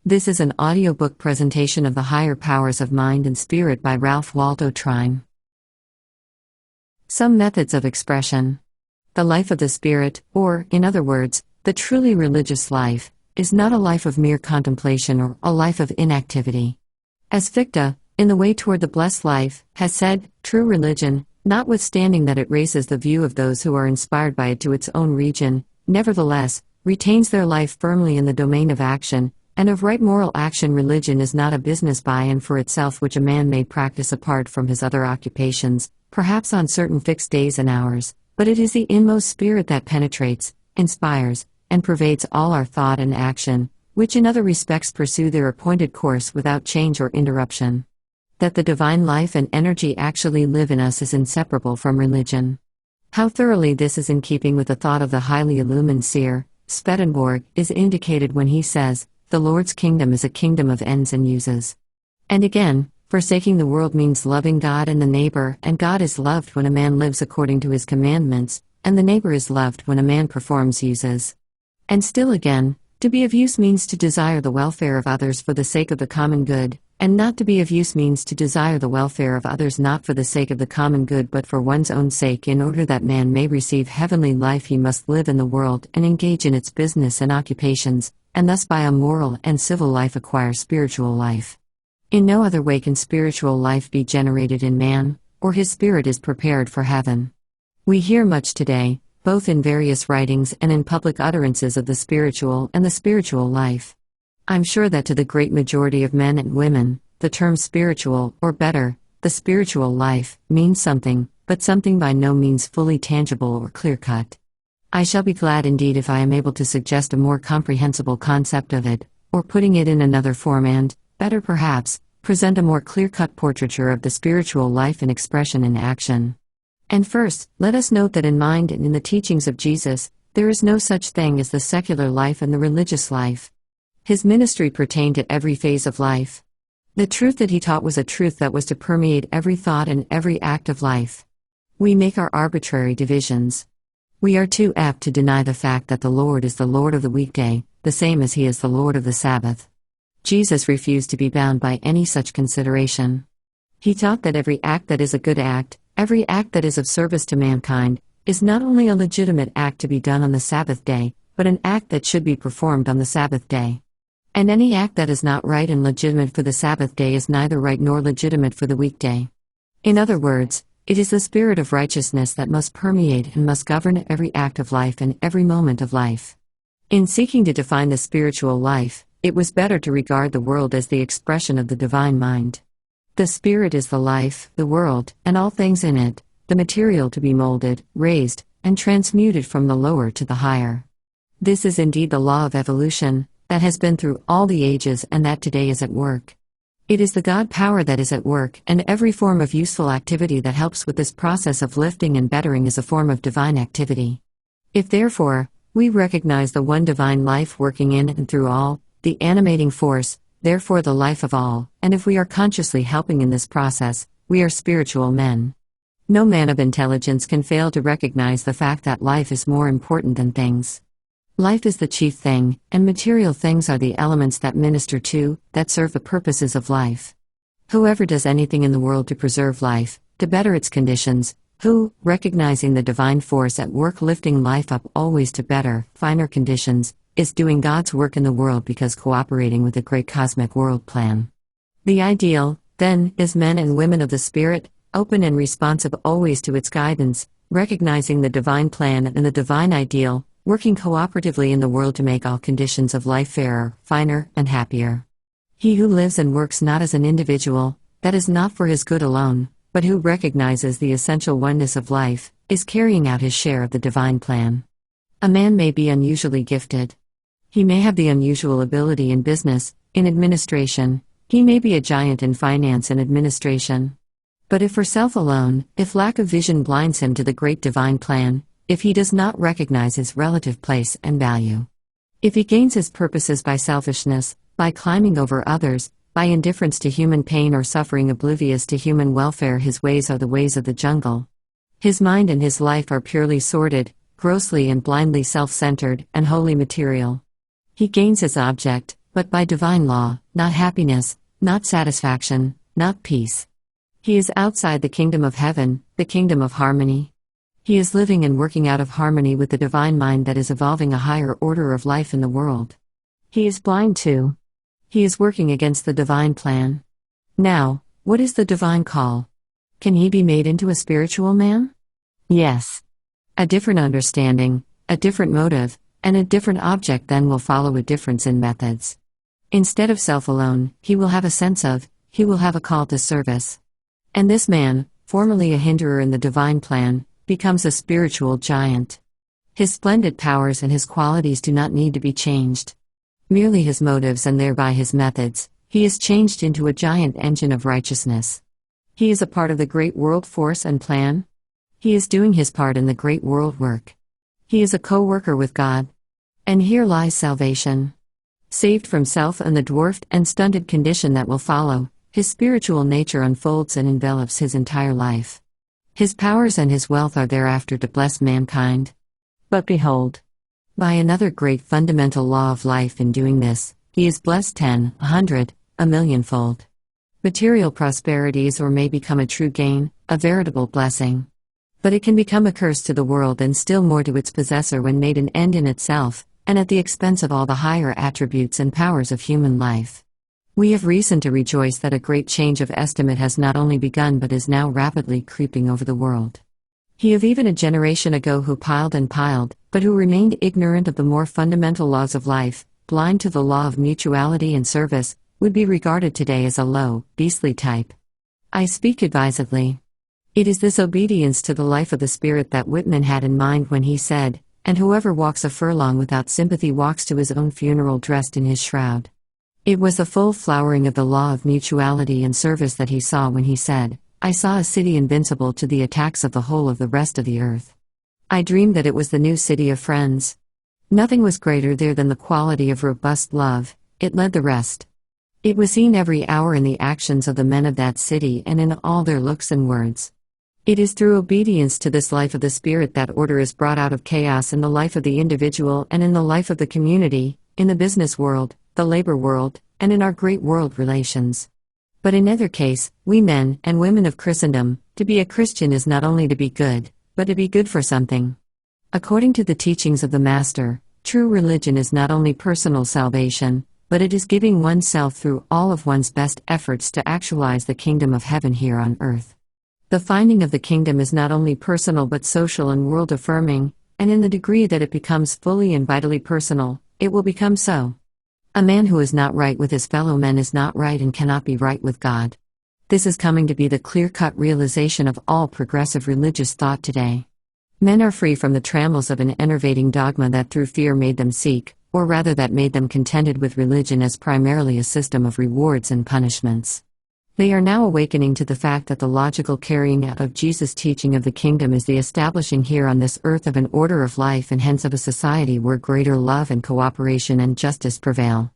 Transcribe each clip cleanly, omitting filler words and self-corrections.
This is an audiobook presentation of The Higher Powers of Mind and Spirit by Ralph Waldo Trine. Some methods of expression. The life of the spirit, or, in other words, the truly religious life, is not a life of mere contemplation or a life of inactivity. As Fichte, in The Way Toward the Blessed Life, has said, true religion, notwithstanding that it raises the view of those who are inspired by it to its own region, nevertheless, retains their life firmly in the domain of action, and of right moral action. Religion is not a business by and for itself which a man may practice apart from his other occupations, perhaps on certain fixed days and hours, but it is the inmost spirit that penetrates, inspires, and pervades all our thought and action, which in other respects pursue their appointed course without change or interruption. That the divine life and energy actually live in us is inseparable from religion. How thoroughly this is in keeping with the thought of the highly illumined seer, Swedenborg, is indicated when he says, "The Lord's kingdom is a kingdom of ends and uses." And again, forsaking the world means loving God and the neighbor, and God is loved when a man lives according to his commandments, and the neighbor is loved when a man performs uses. And still again, to be of use means to desire the welfare of others for the sake of the common good, and not to be of use means to desire the welfare of others not for the sake of the common good but for one's own sake. In order that man may receive heavenly life, he must live in the world and engage in its business and occupations, and thus by a moral and civil life acquire spiritual life. In no other way can spiritual life be generated in man, or his spirit is prepared for heaven. We hear much today, both in various writings and in public utterances, of the spiritual and the spiritual life. I'm sure that to the great majority of men and women, the term spiritual, or better, the spiritual life, means something, but something by no means fully tangible or clear-cut. I shall be glad indeed if I am able to suggest a more comprehensible concept of it, or putting it in another form and, better perhaps, present a more clear-cut portraiture of the spiritual life in expression and action. And first, let us note that in mind and in the teachings of Jesus, there is no such thing as the secular life and the religious life. His ministry pertained to every phase of life. The truth that he taught was a truth that was to permeate every thought and every act of life. We make our arbitrary divisions. We are too apt to deny the fact that the Lord is the Lord of the weekday, the same as he is the Lord of the Sabbath. Jesus refused to be bound by any such consideration. He taught that every act that is a good act, every act that is of service to mankind, is not only a legitimate act to be done on the Sabbath day, but an act that should be performed on the Sabbath day. And any act that is not right and legitimate for the Sabbath day is neither right nor legitimate for the weekday. In other words, it is the spirit of righteousness that must permeate and must govern every act of life and every moment of life. In seeking to define the spiritual life, it was better to regard the world as the expression of the divine mind. The spirit is the life, the world, and all things in it, the material to be molded, raised, and transmuted from the lower to the higher. This is indeed the law of evolution, that has been through all the ages and that today is at work. It is the God power that is at work, and every form of useful activity that helps with this process of lifting and bettering is a form of divine activity. If therefore, we recognize the one divine life working in and through all, the animating force, therefore the life of all, and if we are consciously helping in this process, we are spiritual men. No man of intelligence can fail to recognize the fact that life is more important than things. Life is the chief thing, and material things are the elements that minister to, that serve the purposes of life. Whoever does anything in the world to preserve life, to better its conditions, who, recognizing the divine force at work lifting life up always to better, finer conditions, is doing God's work in the world because cooperating with the great cosmic world plan. The ideal, then, is men and women of the Spirit, open and responsive always to its guidance, recognizing the divine plan and the divine ideal, working cooperatively in the world to make all conditions of life fairer, finer, and happier. He who lives and works not as an individual, that is not for his good alone, but who recognizes the essential oneness of life, is carrying out his share of the divine plan. A man may be unusually gifted. He may have the unusual ability in business, in administration, he may be a giant in finance and administration. But if for self alone, if lack of vision blinds him to the great divine plan, if he does not recognize his relative place and value, if he gains his purposes by selfishness, by climbing over others, by indifference to human pain or suffering, oblivious to human welfare, his ways are the ways of the jungle. His mind and his life are purely sordid, grossly and blindly self-centered, and wholly material. He gains his object, but by divine law, not happiness, not satisfaction, not peace. He is outside the kingdom of heaven, the kingdom of harmony. He is living and working out of harmony with the divine mind that is evolving a higher order of life in the world. He is blind too. He is working against the divine plan. Now, what is the divine call? Can he be made into a spiritual man? Yes. A different understanding, a different motive, and a different object then will follow a difference in methods. Instead of self alone, he will have a sense of, he will have a call to service. And this man, formerly a hinderer in the divine plan, becomes a spiritual giant. His splendid powers and his qualities do not need to be changed. Merely his motives and thereby his methods, he is changed into a giant engine of righteousness. He is a part of the great world force and plan. He is doing his part in the great world work. He is a co-worker with God. And here lies salvation. Saved from self and the dwarfed and stunted condition that will follow, his spiritual nature unfolds and envelops his entire life. His powers and his wealth are thereafter to bless mankind. But behold, by another great fundamental law of life in doing this, he is blessed 10, 100, a millionfold. Material prosperities or may become a true gain, a veritable blessing. But it can become a curse to the world and still more to its possessor when made an end in itself, and at the expense of all the higher attributes and powers of human life. We have reason to rejoice that a great change of estimate has not only begun but is now rapidly creeping over the world. He of even a generation ago who piled and piled, but who remained ignorant of the more fundamental laws of life, blind to the law of mutuality and service, would be regarded today as a low, beastly type. I speak advisedly. It is this obedience to the life of the Spirit that Whitman had in mind when he said, "And whoever walks a furlong without sympathy walks to his own funeral dressed in his shroud." It was the full flowering of the law of mutuality and service that he saw when he said, "I saw a city invincible to the attacks of the whole of the rest of the earth. I dreamed that it was the new city of friends. Nothing was greater there than the quality of robust love, it led the rest. It was seen every hour in the actions of the men of that city and in all their looks and words. It is through obedience to this life of the Spirit that order is brought out of chaos in the life of the individual and in the life of the community, in the business world, the labor world, and in our great world relations. But in either case, we men and women of Christendom, to be a Christian is not only to be good, but to be good for something. According to the teachings of the Master, true religion is not only personal salvation, but it is giving oneself through all of one's best efforts to actualize the kingdom of heaven here on earth. The finding of the kingdom is not only personal but social and world-affirming, and in the degree that it becomes fully and vitally personal, it will become so. A man who is not right with his fellow men is not right and cannot be right with God. This is coming to be the clear-cut realization of all progressive religious thought today. Men are free from the trammels of an enervating dogma that through fear made them seek, or rather that made them contented with religion as primarily a system of rewards and punishments. They are now awakening to the fact that the logical carrying out of Jesus' teaching of the kingdom is the establishing here on this earth of an order of life and hence of a society where greater love and cooperation and justice prevail.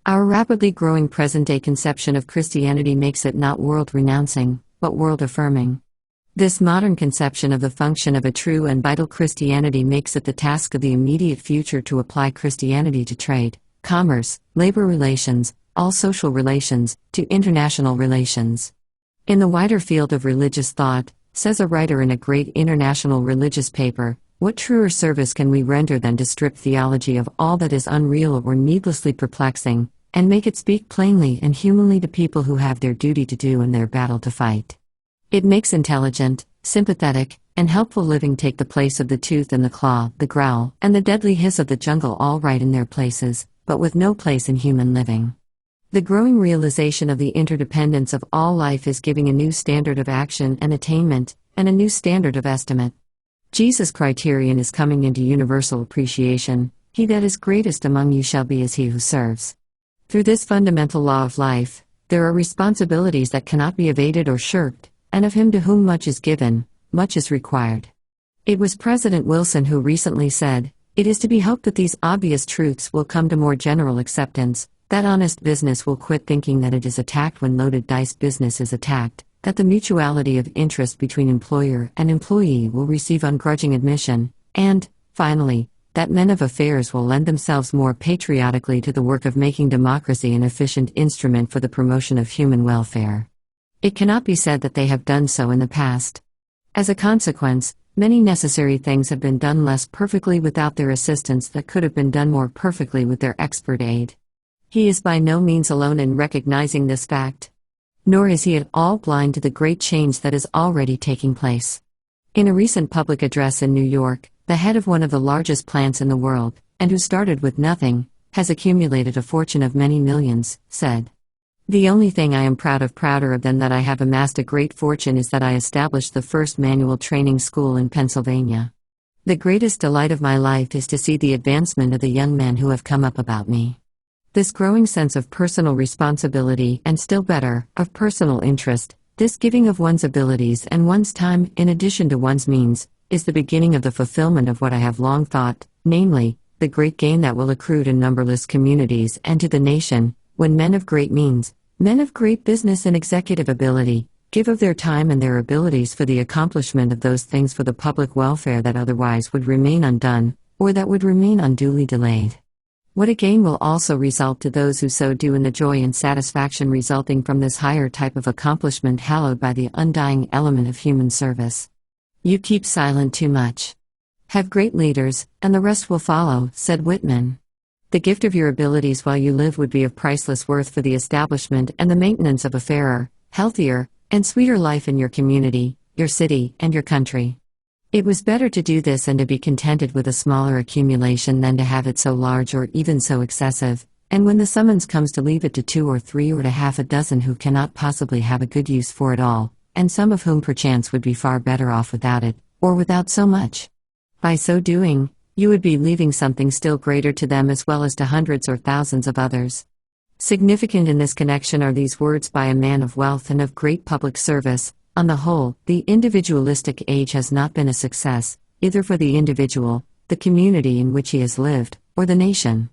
Our rapidly growing present-day conception of Christianity makes it not world-renouncing, but world-affirming. This modern conception of the function of a true and vital Christianity makes it the task of the immediate future to apply Christianity to trade, commerce, labor relations, all social relations, to international relations. In the wider field of religious thought, says a writer in a great international religious paper, what truer service can we render than to strip theology of all that is unreal or needlessly perplexing, and make it speak plainly and humanly to people who have their duty to do and their battle to fight? It makes intelligent, sympathetic, and helpful living take the place of the tooth and the claw, the growl, and the deadly hiss of the jungle all right in their places, but with no place in human living. The growing realization of the interdependence of all life is giving a new standard of action and attainment, and a new standard of estimate. Jesus' criterion is coming into universal appreciation: he that is greatest among you shall be as he who serves. Through this fundamental law of life, there are responsibilities that cannot be evaded or shirked, and of him to whom much is given, much is required. It was President Wilson who recently said, "It is to be hoped that these obvious truths will come to more general acceptance, that honest business will quit thinking that it is attacked when loaded dice business is attacked, that the mutuality of interest between employer and employee will receive ungrudging admission, and, finally, that men of affairs will lend themselves more patriotically to the work of making democracy an efficient instrument for the promotion of human welfare. It cannot be said that they have done so in the past. As a consequence, many necessary things have been done less perfectly without their assistance that could have been done more perfectly with their expert aid. He is by no means alone in recognizing this fact. Nor is he at all blind to the great change that is already taking place. In a recent public address in New York, the head of one of the largest plants in the world, and who started with nothing, has accumulated a fortune of many millions, said, "The only thing I am prouder of than that I have amassed a great fortune is that I established the first manual training school in Pennsylvania. The greatest delight of my life is to see the advancement of the young men who have come up about me." This growing sense of personal responsibility and, still better, of personal interest, this giving of one's abilities and one's time in addition to one's means, is the beginning of the fulfillment of what I have long thought, namely, the great gain that will accrue to numberless communities and to the nation, when men of great means, men of great business and executive ability, give of their time and their abilities for the accomplishment of those things for the public welfare that otherwise would remain undone, or that would remain unduly delayed. What a gain will also result to those who so do in the joy and satisfaction resulting from this higher type of accomplishment hallowed by the undying element of human service. You keep silent too much. Have great leaders, and the rest will follow, said Whitman. The gift of your abilities while you live would be of priceless worth for the establishment and the maintenance of a fairer, healthier, and sweeter life in your community, your city, and your country. It was better to do this and to be contented with a smaller accumulation than to have it so large or even so excessive, and when the summons comes to leave it to 2 or 3 or to half a dozen who cannot possibly have a good use for it all, and some of whom perchance would be far better off without it, or without so much. By so doing, you would be leaving something still greater to them as well as to hundreds or thousands of others. Significant in this connection are these words by a man of wealth and of great public service: on the whole, the individualistic age has not been a success, either for the individual, the community in which he has lived, or the nation.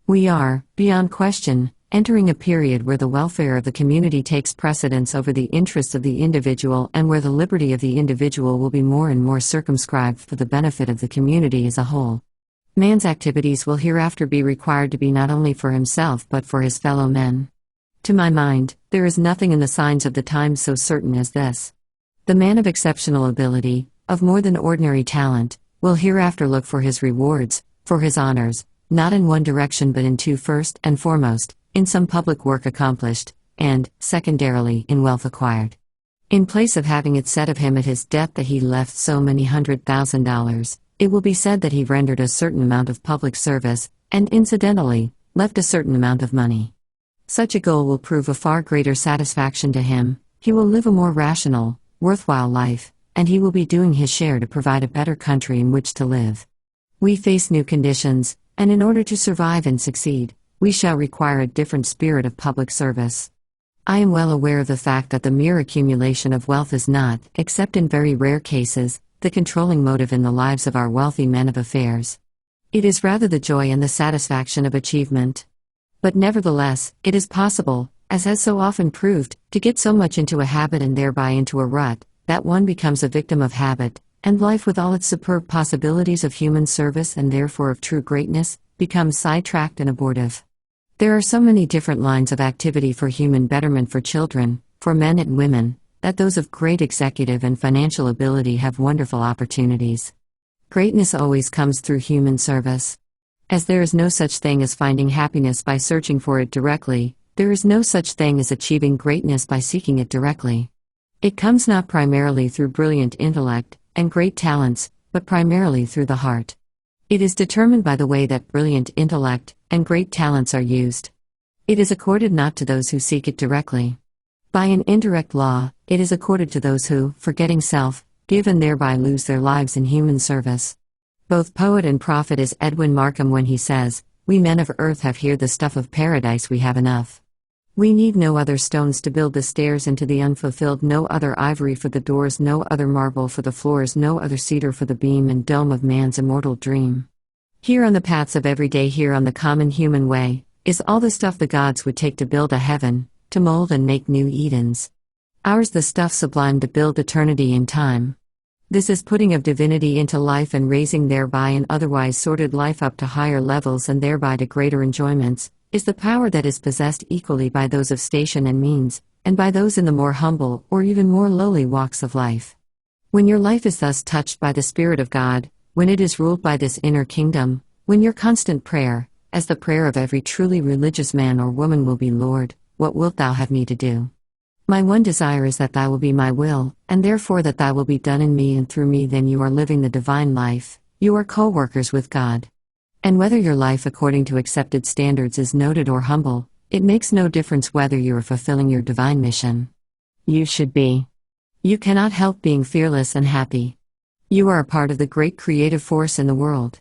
We are, beyond question, entering a period where the welfare of the community takes precedence over the interests of the individual and where the liberty of the individual will be more and more circumscribed for the benefit of the community as a whole. Man's activities will hereafter be required to be not only for himself but for his fellow men. To my mind, there is nothing in the signs of the times so certain as this. The man of exceptional ability, of more than ordinary talent, will hereafter look for his rewards, for his honors, not in one direction but in two: first and foremost, in some public work accomplished, and, secondarily, in wealth acquired. In place of having it said of him at his death that he left so many $100,000, it will be said that he rendered a certain amount of public service, and incidentally, left a certain amount of money. Such a goal will prove a far greater satisfaction to him, he will live a more rational, worthwhile life, and he will be doing his share to provide a better country in which to live. We face new conditions, and in order to survive and succeed, we shall require a different spirit of public service. I am well aware of the fact that the mere accumulation of wealth is not, except in very rare cases, the controlling motive in the lives of our wealthy men of affairs. It is rather the joy and the satisfaction of achievement. But nevertheless, it is possible, as has so often proved, to get so much into a habit and thereby into a rut, that one becomes a victim of habit, and life with all its superb possibilities of human service and therefore of true greatness, becomes sidetracked and abortive. There are so many different lines of activity for human betterment for children, for men and women, that those of great executive and financial ability have wonderful opportunities. Greatness always comes through human service. As there is no such thing as finding happiness by searching for it directly, there is no such thing as achieving greatness by seeking it directly. It comes not primarily through brilliant intellect and great talents, but primarily through the heart. It is determined by the way that brilliant intellect and great talents are used. It is accorded not to those who seek it directly. By an indirect law, it is accorded to those who, forgetting self, give and thereby lose their lives in human service. Both poet and prophet is Edwin Markham when he says, "We men of earth have here the stuff of paradise, we have enough. We need no other stones to build the stairs into the unfulfilled, no other ivory for the doors, no other marble for the floors, no other cedar for the beam and dome of man's immortal dream. Here on the paths of every day, here on the common human way, is all the stuff the gods would take to build a heaven, to mold and make new Edens. Ours the stuff sublime to build eternity in time. This is putting of divinity into life and raising thereby an otherwise sordid life up to higher levels and thereby to greater enjoyments, is the power that is possessed equally by those of station and means, and by those in the more humble or even more lowly walks of life. When your life is thus touched by the Spirit of God, when it is ruled by this inner kingdom, when your constant prayer, as the prayer of every truly religious man or woman will be, Lord, what wilt thou have me to do? My one desire is that thy will be my will, and therefore that thy will be done in me and through me. Then you are living the divine life, you are co-workers with God. And whether your life according to accepted standards is noted or humble, it makes no difference whether you are fulfilling your divine mission. You should be. You cannot help being fearless and happy. You are a part of the great creative force in the world.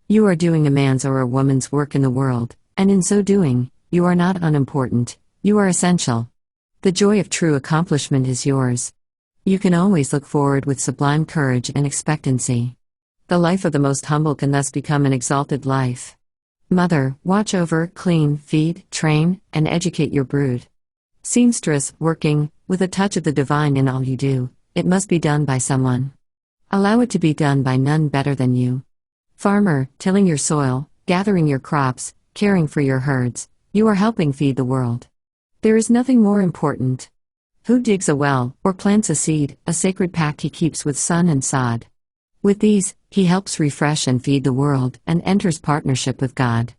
You are doing a man's or a woman's work in the world, and in so doing, you are not unimportant, you are essential. The joy of true accomplishment is yours. You can always look forward with sublime courage and expectancy. The life of the most humble can thus become an exalted life. Mother, watch over, clean, feed, train, and educate your brood. Seamstress, working, with a touch of the divine in all you do, it must be done by someone. Allow it to be done by none better than you. Farmer, tilling your soil, gathering your crops, caring for your herds, you are helping feed the world. There is nothing more important. Who digs a well, or plants a seed, a sacred pact he keeps with sun and sod. With these, he helps refresh and feed the world, and enters partnership with God.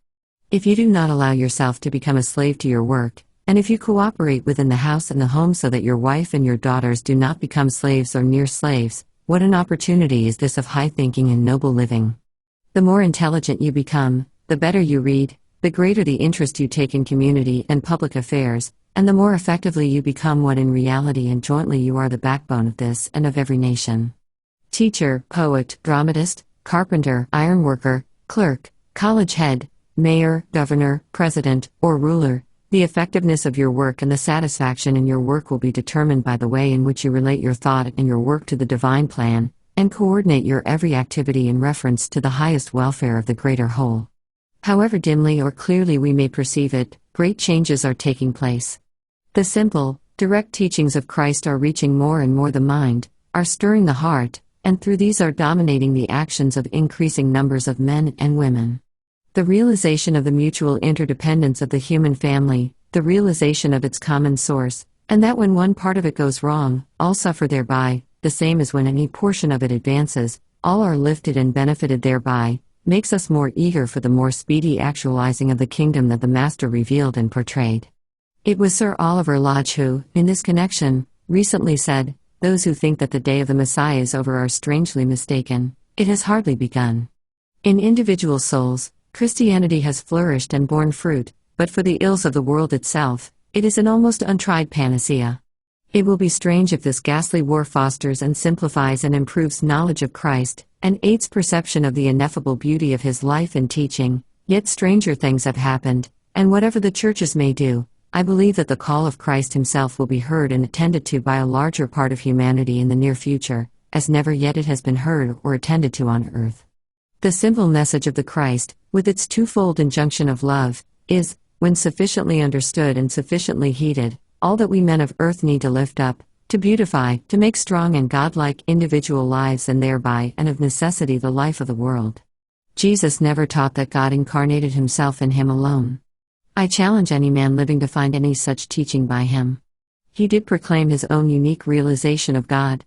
If you do not allow yourself to become a slave to your work, and if you cooperate within the house and the home so that your wife and your daughters do not become slaves or near slaves, what an opportunity is this of high thinking and noble living. The more intelligent you become, the better you read, the greater the interest you take in community and public affairs, and the more effectively you become what in reality and jointly you are the backbone of this and of every nation. Teacher, poet, dramatist, carpenter, ironworker, clerk, college head, mayor, governor, president, or ruler, the effectiveness of your work and the satisfaction in your work will be determined by the way in which you relate your thought and your work to the divine plan, and coordinate your every activity in reference to the highest welfare of the greater whole. However dimly or clearly we may perceive it, great changes are taking place. The simple, direct teachings of Christ are reaching more and more the mind, are stirring the heart, and through these are dominating the actions of increasing numbers of men and women. The realization of the mutual interdependence of the human family, the realization of its common source, and that when one part of it goes wrong, all suffer thereby, the same as when any portion of it advances, all are lifted and benefited thereby, makes us more eager for the more speedy actualizing of the kingdom that the Master revealed and portrayed. It was Sir Oliver Lodge who, in this connection, recently said, "Those who think that the day of the Messiah is over are strangely mistaken. It has hardly begun." In individual souls, Christianity has flourished and borne fruit, but for the ills of the world itself, it is an almost untried panacea. It will be strange if this ghastly war fosters and simplifies and improves knowledge of Christ, and aids perception of the ineffable beauty of his life and teaching, yet stranger things have happened, and whatever the churches may do, I believe that the call of Christ himself will be heard and attended to by a larger part of humanity in the near future, as never yet it has been heard or attended to on earth. The simple message of the Christ, with its twofold injunction of love, is, when sufficiently understood and sufficiently heeded, all that we men of earth need to lift up, to beautify, to make strong and godlike individual lives and thereby and of necessity the life of the world. Jesus never taught that God incarnated himself in him alone. I challenge any man living to find any such teaching by him. He did proclaim his own unique realization of God.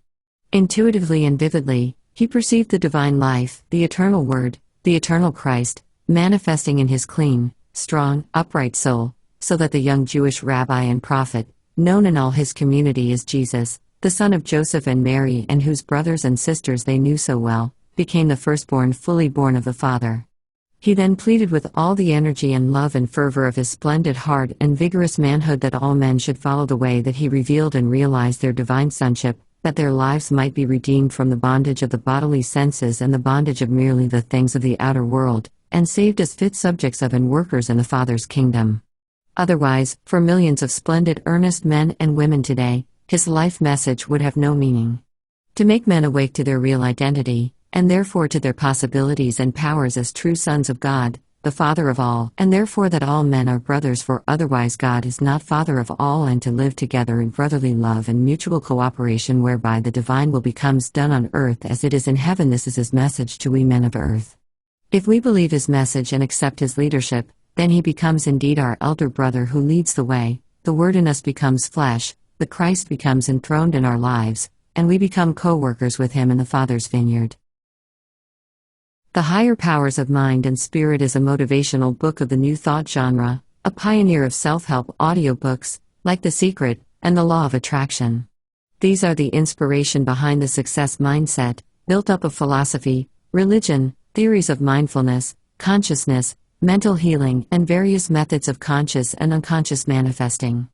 Intuitively and vividly, he perceived the divine life, the eternal Word, the eternal Christ, manifesting in his clean, strong, upright soul, so that the young Jewish rabbi and prophet, known in all his community as Jesus, the son of Joseph and Mary and whose brothers and sisters they knew so well, became the firstborn fully born of the Father. He then pleaded with all the energy and love and fervor of his splendid heart and vigorous manhood that all men should follow the way that he revealed and realize their divine sonship, that their lives might be redeemed from the bondage of the bodily senses and the bondage of merely the things of the outer world, and saved as fit subjects of and workers in the Father's kingdom. Otherwise, for millions of splendid earnest men and women today, his life message would have no meaning. To make men awake to their real identity, and therefore to their possibilities and powers as true sons of God, the Father of all, and therefore that all men are brothers, for otherwise God is not Father of all, and to live together in brotherly love and mutual cooperation, whereby the divine will becomes done on earth as it is in heaven. This is his message to we men of earth. If we believe his message and accept his leadership, then he becomes indeed our elder brother who leads the way, the Word in us becomes flesh, the Christ becomes enthroned in our lives, and we become co-workers with him in the Father's vineyard. The Higher Powers of Mind and Spirit is a motivational book of the New Thought genre, a pioneer of self-help audiobooks, like The Secret and The Law of Attraction. These are the inspiration behind the success mindset, built up of philosophy, religion, theories of mindfulness, consciousness, mental healing, and various methods of conscious and unconscious manifesting.